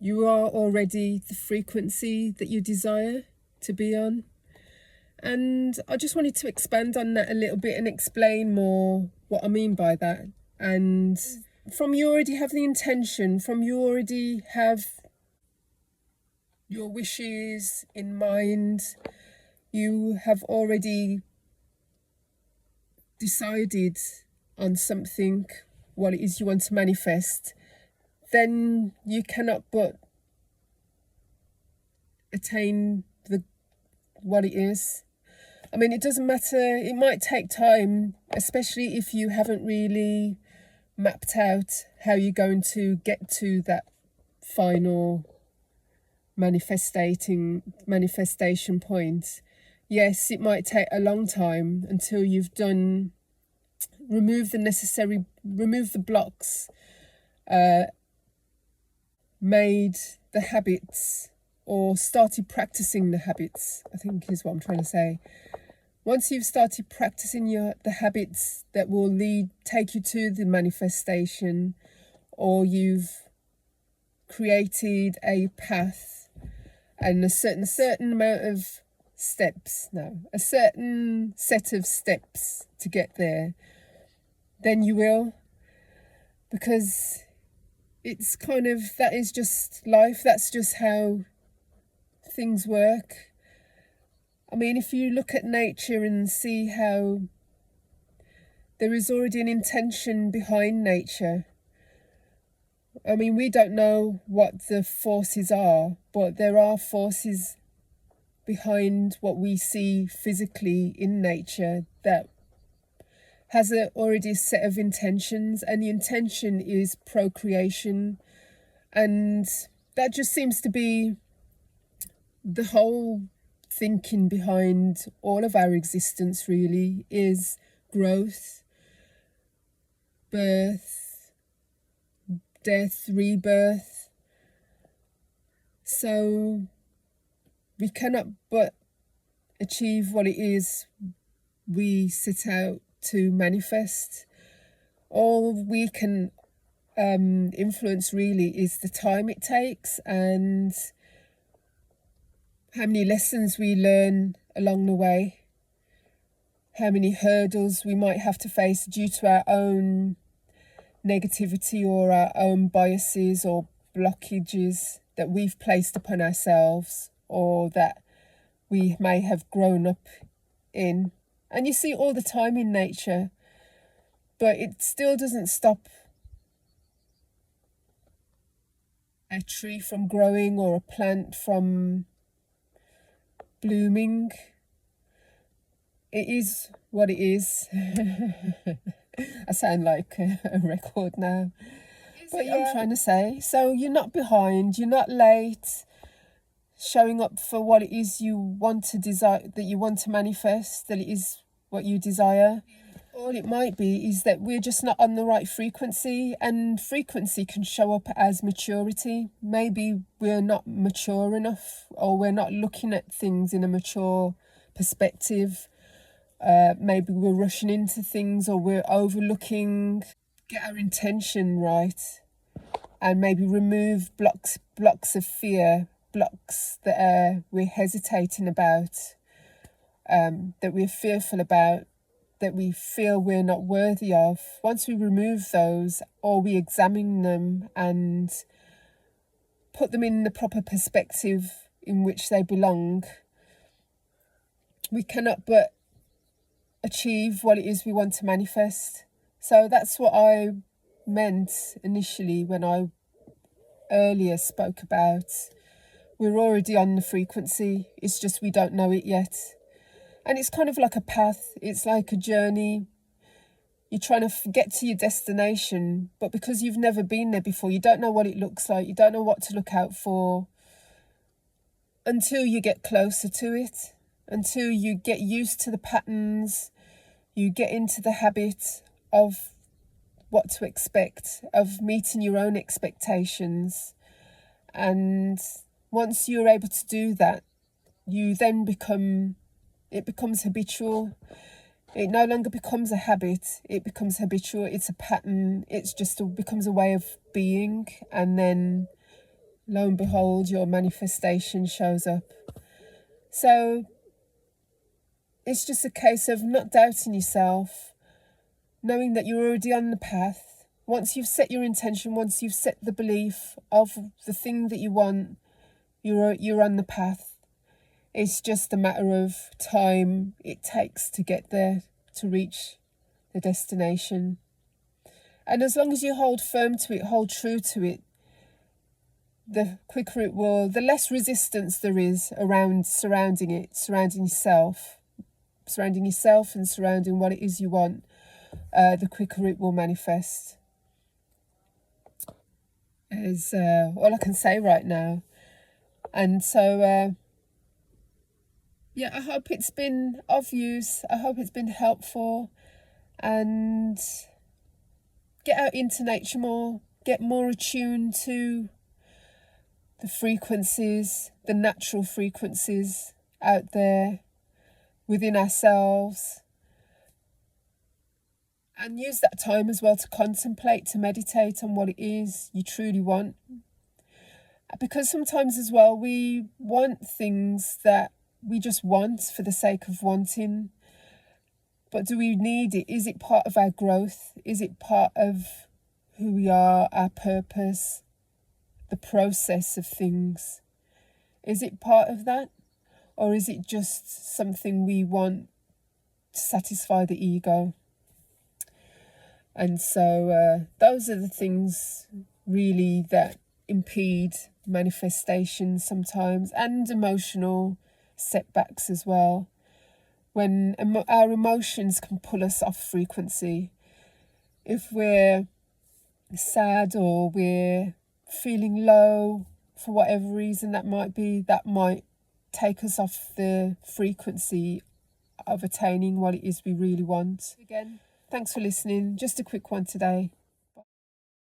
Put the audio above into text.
You are already the frequency that you desire to be on. And I just wanted to expand on that a little bit and explain more what I mean by that. And from you already have the intention, from you already have your wishes in mind, you have already decided on something, what it is you want to manifest, then you cannot but attain what it is. I mean, it doesn't matter, it might take time, especially if you haven't really mapped out how you're going to get to that final manifestation point. Yes, it might take a long time until you've remove the blocks, made the habits, or started practicing the habits, I think is what I'm trying to say. Once you've started practicing the habits that will take you to the manifestation, or you've created a path and a certain amount of steps, a certain set of steps to get there, then you will. Because it's that is just life, that's just how things work. I mean, if you look at nature and see how there is already an intention behind nature. I mean, we don't know what the forces are, but there are forces behind what we see physically in nature that has already a set of intentions, and the intention is procreation. And that just seems to be the whole thinking behind all of our existence, really, is growth, birth, death, rebirth. So we cannot but achieve what it is we set out to manifest. All we can influence really is the time it takes and how many lessons we learn along the way, how many hurdles we might have to face due to our own negativity or our own biases or blockages that we've placed upon ourselves or that we may have grown up in. And you see all the time in nature, but it still doesn't stop a tree from growing or a plant from blooming. It is what it is. I sound like a record now. But yeah, I'm trying to say, so you're not behind, you're not late, showing up for what it is you want to desire, that you want to manifest, that it is what you desire. All it might be is that we're just not on the right frequency, and frequency can show up as maturity. Maybe we're not mature enough, or we're not looking at things in a mature perspective. Maybe we're rushing into things, or we're overlooking. Get our intention right, and maybe remove blocks of fear, blocks that we're hesitating about, that we're fearful about, that we feel we're not worthy of. Once we remove those, or we examine them and put them in the proper perspective in which they belong, we cannot but achieve what it is we want to manifest. So that's what I meant initially when I earlier spoke about we're already on the frequency, it's just we don't know it yet. And it's kind of like a path, it's like a journey. You're trying to get to your destination, but because you've never been there before, you don't know what it looks like, you don't know what to look out for until you get closer to it, until you get used to the patterns, you get into the habit of what to expect, of meeting your own expectations. And once you're able to do that, you then it becomes habitual. It no longer becomes a habit, it becomes habitual, it's a pattern, becomes a way of being. And then lo and behold, your manifestation shows up. So it's just a case of not doubting yourself, knowing that you're already on the path. Once you've set your intention, once you've set the belief of the thing that you want, you're on the path. It's just a matter of time it takes to get there, to reach the destination. And as long as you hold firm to it, hold true to it, the quicker it will, the less resistance there is around surrounding it, surrounding yourself and surrounding what it is you want, the quicker it will manifest. Is all I can say right now. And so, yeah, I hope it's been of use. I hope it's been helpful. And get out into nature more. Get more attuned to the frequencies, the natural frequencies out there within ourselves. And use that time as well to contemplate, to meditate on what it is you truly want. Because sometimes as well, we want things that we just want for the sake of wanting. But do we need it? Is it part of our growth? Is it part of who we are, our purpose, the process of things? Is it part of that? Or is it just something we want to satisfy the ego? And so those are the things really that impede manifestation sometimes, and emotional setbacks as well. When our emotions can pull us off frequency. If we're sad or we're feeling low for whatever reason that might be, that might take us off the frequency of attaining what it is we really want. Again, thanks for listening. Just a quick one today.